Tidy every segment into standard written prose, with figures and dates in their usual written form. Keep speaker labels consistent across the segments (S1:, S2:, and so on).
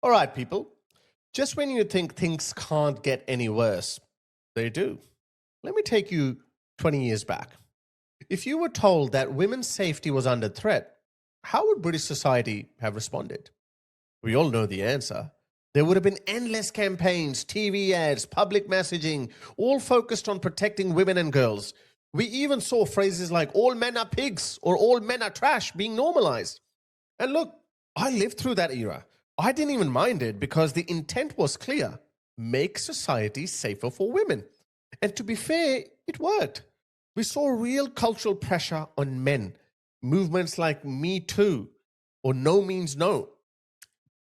S1: All right, people. Just when you think things can't get any worse, they do. Let me take you 20 years back. If you were told that women's safety was under threat, how would British society have responded? We all know the answer. There would have been endless campaigns, TV ads, public messaging, all focused on protecting women and girls. We even saw phrases like all men are pigs or all men are trash being normalized. And look, I lived through that era. I didn't even mind it because the intent was clear: make society safer for women. And to be fair, it worked. We saw real cultural pressure on men. Movements like Me Too or No Means No,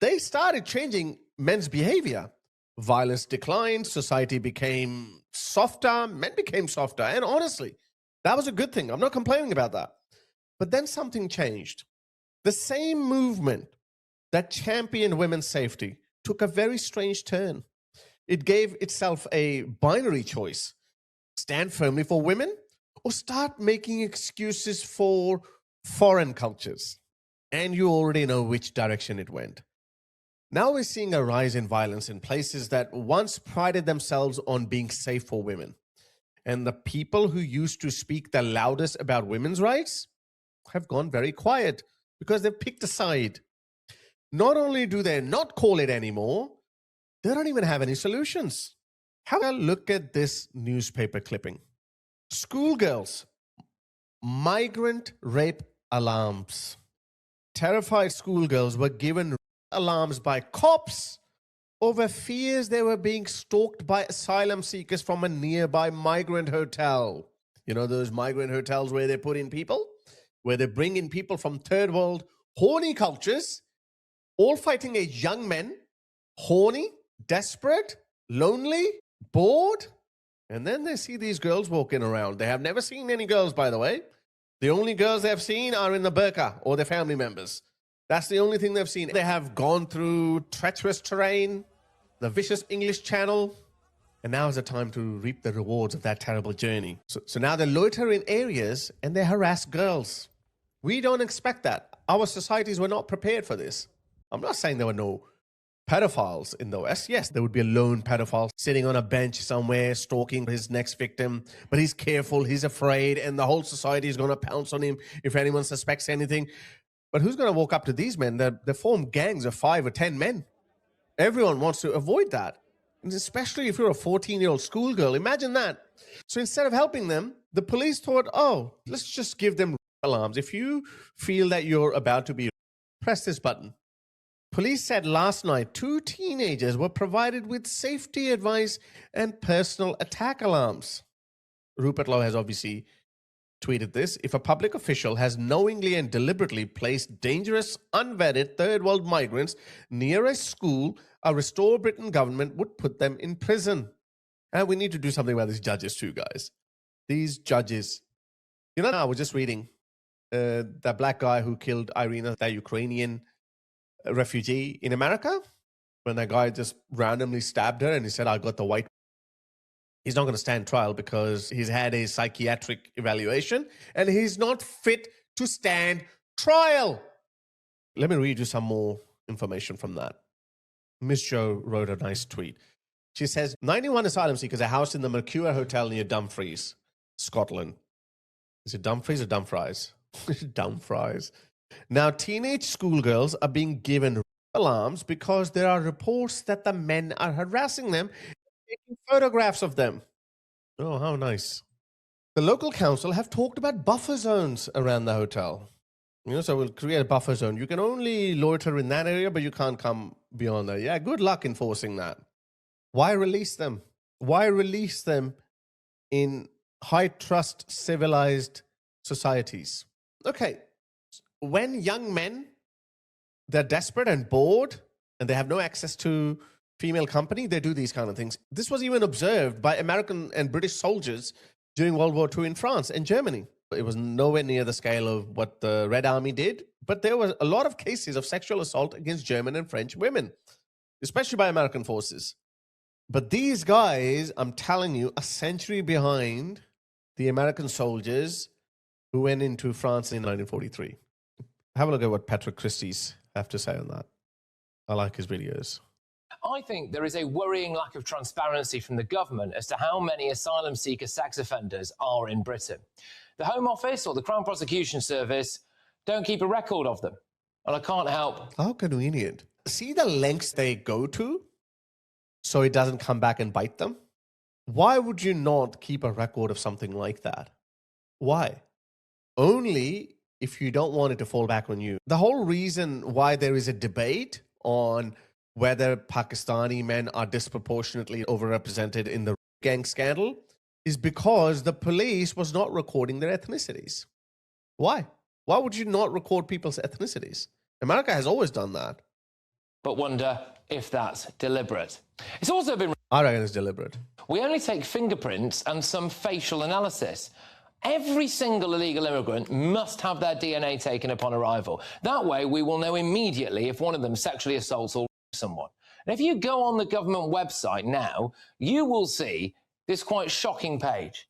S1: they started changing men's behavior. Violence declined, society became softer, men became softer. And honestly, that was a good thing. I'm not complaining about that. But then something changed. The same movement that championed women's safety took a very strange turn. It gave itself a binary choice: stand firmly for women or start making excuses for foreign cultures. And you already know which direction it went. Now we're seeing a rise in violence in places that once prided themselves on being safe for women. And the people who used to speak the loudest about women's rights have gone very quiet because they've picked a side. Not only do they not call it anymore, they don't even have any solutions. Have a look at this newspaper clipping. Schoolgirls, migrant rape alarms. Terrified schoolgirls were given alarms by cops over fears they were being stalked by asylum seekers from a nearby migrant hotel. You know those migrant hotels where they put in people? Where they bring in people from third world horny cultures, all fighting age young men, horny, desperate, lonely, bored. And then they see these girls walking around. They have never seen any girls, by the way. The only girls they've seen are in the burqa or their family members. That's the only thing they've seen. They have gone through treacherous terrain, the vicious English Channel, and now is the time to reap the rewards of that terrible journey. So now they loiter in areas and they harass girls. We don't expect that. Our societies were not prepared for this. I'm not saying there were no pedophiles in the West. Yes, there would be a lone pedophile sitting on a bench somewhere stalking his next victim, but he's careful, he's afraid, and the whole society is going to pounce on him if anyone suspects anything. But who's going to walk up to these men? They form gangs of 5 or 10 men. Everyone wants to avoid that. And especially if you're a 14-year-old schoolgirl, imagine that. So instead of helping them, the police thought, oh, let's just give them alarms. If you feel that you're about to be, press this button. Police said last night 2 teenagers were provided with safety advice and personal attack alarms. Rupert Lowe has obviously tweeted this. If a public official has knowingly and deliberately placed dangerous, unvetted third world migrants near a school, a Restore Britain government would put them in prison. And we need to do something about these judges too, guys. These judges. You know, I was just reading that black guy who killed Irina, that Ukrainian refugee in America, when that guy just randomly stabbed her and he said, I got the white. He's not going to stand trial because he's had a psychiatric evaluation and he's not fit to stand trial. Let me read you some more information from that. Miss Joe wrote a nice tweet. She says, 91 asylum seekers are housed in the Mercure Hotel near Dumfries, Scotland. Is it Dumfries or Dumfries? Dumfries. Now, teenage schoolgirls are being given alarms because there are reports that the men are harassing them, taking photographs of them. Oh, how nice. The local council have talked about buffer zones around the hotel. You know, so we'll create a buffer zone. You can only loiter in that area, but you can't come beyond that. Yeah, good luck enforcing that. Why release them? Why release them in high trust, civilized societies? Okay, when young men, they're desperate and bored and they have no access to female company, they do these kind of things. This was even observed by American and British soldiers during World War II in France and Germany. It was nowhere near the scale of what the Red Army did, but there were a lot of cases of sexual assault against German and French women, especially by American forces. But these guys, I'm telling you, a century behind the American soldiers who went into France in 1943. Have a look at what Patrick Christie's have to say on that. I like his videos.
S2: I think there is a worrying lack of transparency from the government as to how many asylum seeker sex offenders are in Britain. The Home Office or the Crown Prosecution Service don't keep a record of them. And I can't help.
S1: How convenient. See the lengths they go to so it doesn't come back and bite them? Why would you not keep a record of something like that? Why? Only if you don't want it to fall back on you. The whole reason why there is a debate on whether Pakistani men are disproportionately overrepresented in the gang scandal is because the police was not recording their ethnicities. Why? Why would you not record people's ethnicities? America has always done that.
S2: But wonder if that's deliberate. It's also been...
S1: I reckon it's deliberate.
S2: We only take fingerprints and some facial analysis. Every single illegal immigrant must have their DNA taken upon arrival. That way, we will know immediately if one of them sexually assaults or rapes someone. And if you go on the government website now, you will see this quite shocking page.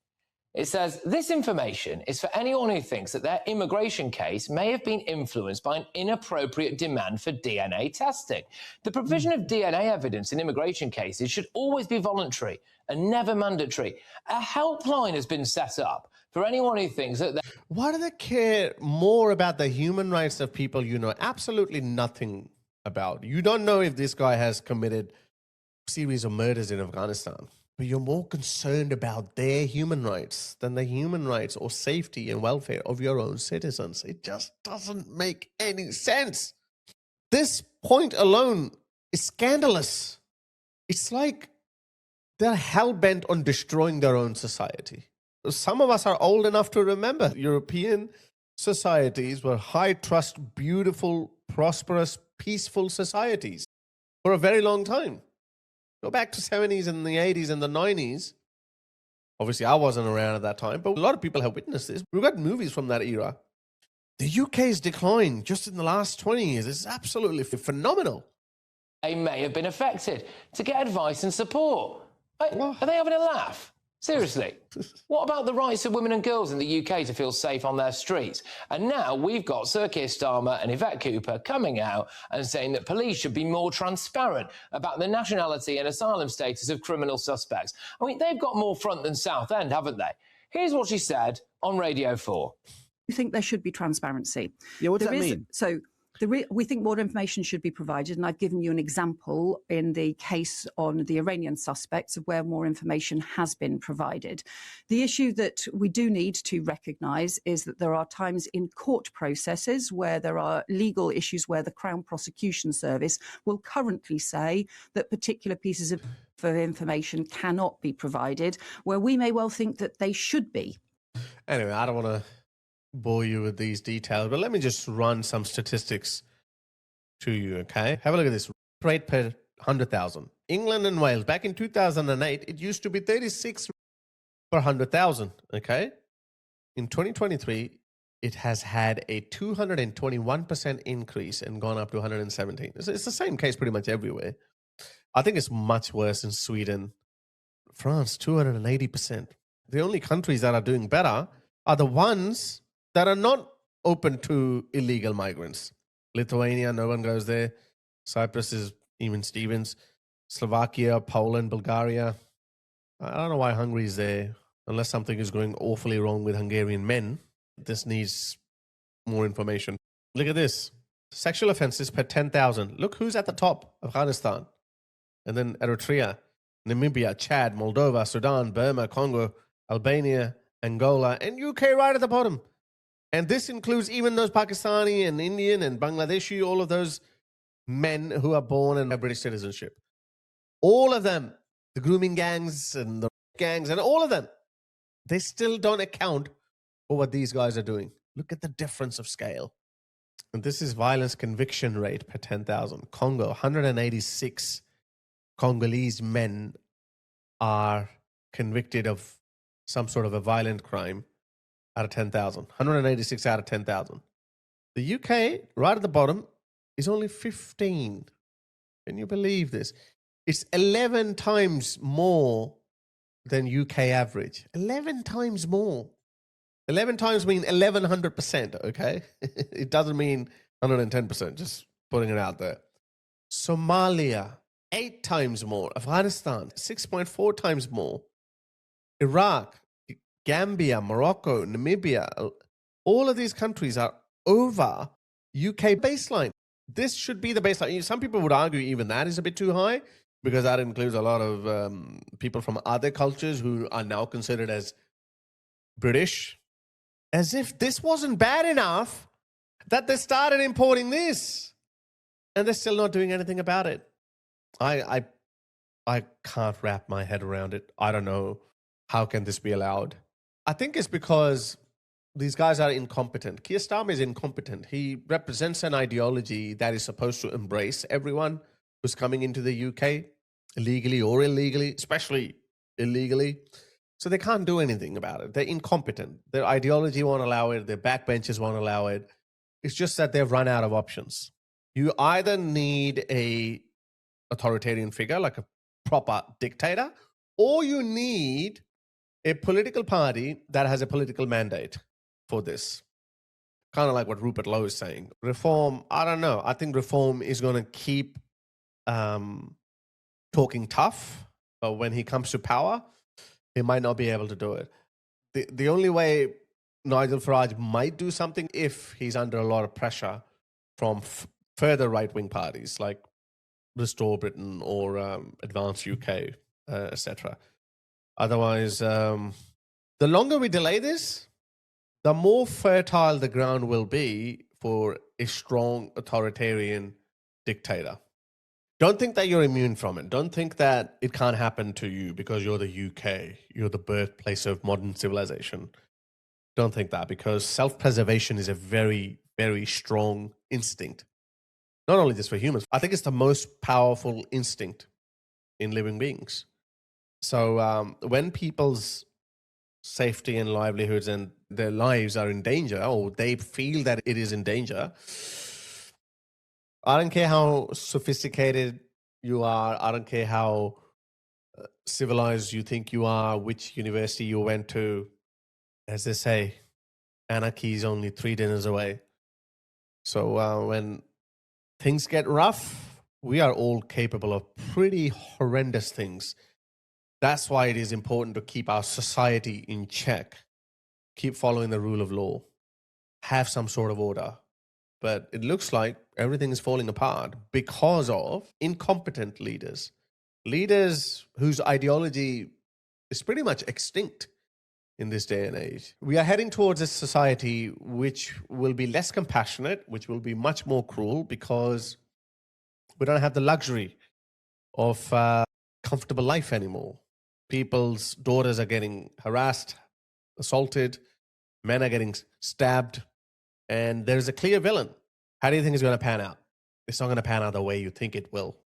S2: It says, this information is for anyone who thinks that their immigration case may have been influenced by an inappropriate demand for DNA testing. The provision of DNA evidence in immigration cases should always be voluntary and never mandatory. A helpline has been set up for anyone who thinks that...
S1: Why do they care more about the human rights of people you know absolutely nothing about? You don't know if this guy has committed a series of murders in Afghanistan, but you're more concerned about their human rights than the human rights or safety and welfare of your own citizens. It just doesn't make any sense. This point alone is scandalous. It's like they're hell-bent on destroying their own society. Some of us are old enough to remember European societies were high-trust, beautiful, prosperous, peaceful societies for a very long time. Go back to 70s and the 80s and the 90s. Obviously, I wasn't around at that time, but a lot of people have witnessed this. We've got movies from that era. The UK's decline just in the last 20 years is absolutely phenomenal.
S2: They may have been affected to get advice and support. Are they having a laugh? Seriously, what about the rights of women and girls in the UK to feel safe on their streets? And now we've got Sir Keir Starmer and Yvette Cooper coming out and saying that police should be more transparent about the nationality and asylum status of criminal suspects. I mean, they've got more front than South End, haven't they? Here's what she said on Radio 4.
S3: You think there should be transparency?
S4: Yeah, what does that mean?
S3: So we think more information should be provided, and I've given you an example in the case on the Iranian suspects of where more information has been provided. The issue that we do need to recognise is that there are times in court processes where there are legal issues where the Crown Prosecution Service will currently say that particular pieces of information cannot be provided, where we may well think that they should be.
S1: Anyway, I don't want to bore you with these details, but let me just run some statistics to you, okay? Have a look at this. Rate per 100,000. England and Wales, back in 2008, it used to be 36 per 100,000, okay? In 2023, it has had a 221% increase and gone up to 117. It's the same case pretty much everywhere. I think it's much worse in Sweden. France, 280%. The only countries that are doing better are the ones that are not open to illegal migrants. Lithuania, no one goes there. Cyprus is even Stevens. Slovakia, Poland, Bulgaria. I don't know why Hungary is there, unless something is going awfully wrong with Hungarian men. This needs more information. Look at this. Sexual offenses per 10,000. Look who's at the top. Afghanistan. And then Eritrea, Namibia, Chad, Moldova, Sudan, Burma, Congo, Albania, Angola, and UK right at the bottom. And this includes even those Pakistani and Indian and Bangladeshi, all of those men who are born and have British citizenship. All of them, the grooming gangs and the gangs and all of them, they still don't account for what these guys are doing. Look at the difference of scale. And this is violence conviction rate per 10,000. Congo, 186 Congolese men are convicted of some sort of a violent crime out of 10,000. 186 out of 10,000. The UK, right at the bottom, is only 15. Can you believe this? It's 11 times more than UK average. 11 times more. 11 times mean 1,100%, okay? It doesn't mean 110%, just putting it out there. Somalia, 8 times more. Afghanistan, 6.4 times more. Iraq, Gambia, Morocco, Namibia, all of these countries are over UK baseline. This should be the baseline. Some people would argue even that is a bit too high because that includes a lot of people from other cultures who are now considered as British. As if this wasn't bad enough that they started importing this and they're still not doing anything about it. I can't wrap my head around it. I don't know. How can this be allowed? I think it's because these guys are incompetent. Keir Starmer is incompetent. He represents an ideology that is supposed to embrace everyone who's coming into the UK, illegally or illegally, especially illegally. So they can't do anything about it. They're incompetent. Their ideology won't allow it. Their backbenchers won't allow it. It's just that they've run out of options. You either need a authoritarian figure, like a proper dictator, or you need a political party that has a political mandate for this. Kind of like what Rupert Lowe is saying. Reform, I don't know. I think reform is going to keep talking tough, but when he comes to power, he might not be able to do it. The only way Nigel Farage might do something if he's under a lot of pressure from further right-wing parties like Restore Britain or Advance UK, etc. Otherwise, the longer we delay this, the more fertile the ground will be for a strong authoritarian dictator. Don't think that you're immune from it. Don't think that it can't happen to you because you're the UK. You're the birthplace of modern civilization. Don't think that, because self-preservation is a very, very strong instinct. Not only just for humans. I think it's the most powerful instinct in living beings. So when people's safety and livelihoods and their lives are in danger, or they feel that it is in danger, I don't care how sophisticated you are. I don't care how civilized you think you are, which university you went to. As they say, anarchy is only 3 dinners away. So when things get rough, we are all capable of pretty horrendous things. That's why it is important to keep our society in check, keep following the rule of law, have some sort of order. But it looks like everything is falling apart because of incompetent leaders, leaders whose ideology is pretty much extinct in this day and age. We are heading towards a society which will be less compassionate, which will be much more cruel, because we don't have the luxury of comfortable life anymore. People's daughters are getting harassed, assaulted, men are getting stabbed, and there's a clear villain. How do you think it's going to pan out? It's not going to pan out the way you think it will.